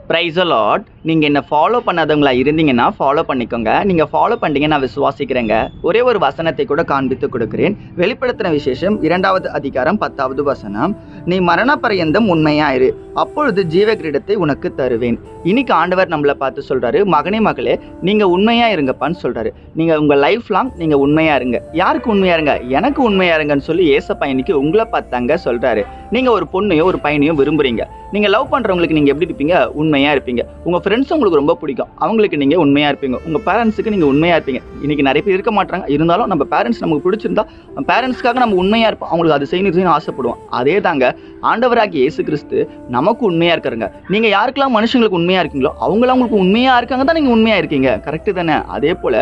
Price Lord. நீங்கள் என்ன follow பண்ணாதவங்களா இருந்தீங்கன்னா ஃபாலோ பண்ணிக்கோங்க. நீங்கள் ஃபாலோ பண்ணிட்டீங்க, நான் விசுவாசிக்கிறேங்க. ஒரே ஒரு வசனத்தை கூட காண்பித்து கொடுக்கிறேன். வெளிப்படுத்தின விசேஷம் 2வது அதிகாரம் 10வது வசனம். நீ மரண பரியந்தம் உண்மையாயிரு, அப்பொழுது ஜீவ கிரீடத்தை உனக்கு தருவேன். இன்னைக்கு ஆண்டவர் நம்மளை பார்த்து சொல்றாரு, மகனே மகளே, நீங்க உண்மையா இருங்கப்பான்னு சொல்றாரு. நீங்க உங்க லைஃப் லாங் நீங்க உண்மையா இருங்க. யாருக்கு உண்மையா இருங்க? எனக்கு உண்மையா இருங்கன்னு சொல்லி ஏசப்பா இன்னைக்கு உங்களை பார்த்தாங்க சொல்றாரு. நீங்க ஒரு பொண்ணையோ ஒரு பையனையோ விரும்புறீங்க, நீங்க லவ் பண்றவங்களுக்கு நீங்க எப்படி இருப்பீங்க? உண்மையா இருப்பீங்க. உங்க ஃப்ரெண்ட்ஸ் உங்களுக்கு ரொம்ப பிடிக்கும், அவங்களுக்கு நீங்க உண்மையா இருப்பீங்க. உங்க பேரண்ட்ஸுக்கு நீங்க உண்மையா இருப்பீங்க. இன்னைக்கு நிறைய பேர் இருக்க மாட்டாங்க, இருந்தாலும் நம்ம பேரண்ட்ஸ் நமக்கு பிடிச்சிருந்தா பேரண்ட்ஸ்க்காக நம்ம உண்மையா இருப்போம். அவங்களுக்கு அது செய்யணும் ஆசைப்படுவோம். அதே தாங்க ஆண்டவராகிய இயேசு கிறிஸ்து நமக்கு உண்மையா இருக்காருங்க. நீங்க யாருக்கெல்லாம் மனுஷங்களுக்கு உண்மையா இருக்கீங்களோ அவங்களாம் உங்களுக்கு உண்மையா இருக்காங்க தான் நீங்க உண்மையா இருக்கீங்க. கரெக்டு தானே? அதே போல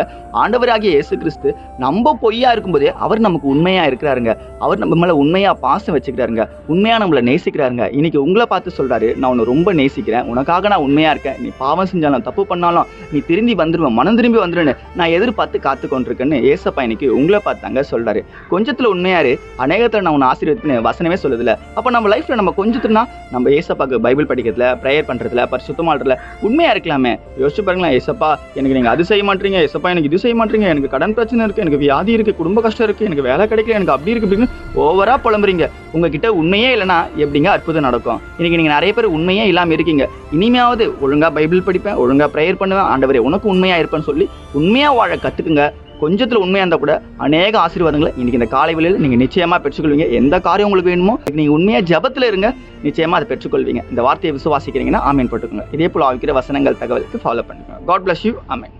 ஆண்டவராகிய இயேசு கிறிஸ்து நம்ம பொய்யா இருக்கும்போதே அவர் நமக்கு உண்மையா இருக்கிறாருங்க. அவர் நம்ம மேல உண்மையா பாசம் வச்சுக்கிறாருங்க, உண்மையா நம்மளை நேசிக்கிறாருங்க. இன்னைக்கு உங்களை பார்த்து சொல்றாரு, நான் உன்னை ரொம்ப நேசிக்கிறேன், உனக்காக நான் உண்மையா இருக்கேன். நீ பாவம் செஞ்சாலும் தப்பு பண்ணாலும் நீ திரும்பி வந்துடுவேன், மனம் திரும்பி வந்துடுன்னு நான் எதிர்பார்த்து காத்து கொண்டிருக்கேன்னு ஏசப்பா இன்னைக்கு உங்களை பார்த்தாங்க சொல்றாரு. கொஞ்சத்துல உண்மையாரு, அநேகத்துல நான் உன்னை ஆசீர்வதின்னு வசனமே சொல்லுதுல. அப்ப நம்ம லைஃப்ல நம்ம கொஞ்சத்துனா நம்ம ஏசப்பாக்கு பைபிள் படிக்கிறதுல, ப்ரேயர் பண்றதுல, பரிசுத்தமாடுறதுல உண்மையா இருக்கலாமே. யோசிச்சு பாருங்களேன், ஏசப்பா எனக்கு நீங்க அது செய்ய மாட்டீங்க, ஏசப்பா எனக்கு இது செய்ய மாட்டீங்க, எனக்கு கடன் பிரச்சனை இருக்கு, எனக்கு வியாதி இருக்கு, குடும்ப கஷ்டம் இருக்கு, எனக்கு வேலை கிடைக்கல, எனக்கு அப்படி இருக்கு அப்படின்னு ஓவரா புலம்புறீங்க. உங்ககிட்ட உண்மையே இல்லைன்னா எப்படிங்க அற்புதம் நடக்கும்? இன்னைக்கு நீங்க நிறைய பேர் உண்மையே இல்லாம இருக்கீங்க. இனிமையாவது ஒழுங்கா பைபிள் படிப்பேன், ஒழுங்கா ப்ரேயர் பண்ணுவேன், ஆண்டவரே உனக்கு உண்மையா இருப்பேன்னு சொல்லி உண்மையா வாழ கத்துக்குங்க. கொஞ்சத்துல உண்மையா இருந்தா கூட அநேக ஆசீர்வாதங்களை இன்னைக்கு இந்த காலை வேளையில நீங்க நிச்சயமா பெற்றுக்கொள்வீங்க. எந்த காரியம் உங்களுக்கு வேணுமோ நீங்க உண்மையா ஜெபத்துல இருங்க, நிச்சயமா அதை பெற்றுக்கொள்வீங்க. இந்த வார்த்தையை விசுவாசிக்கிறீங்கன்னா ஆமேன் போட்டுக்கோங்க. இதே போல ஆவிக்கிற வசனங்கள் தகவலுக்கு ஃபாலோ பண்ணுங்க. God bless you. ஆமேன்.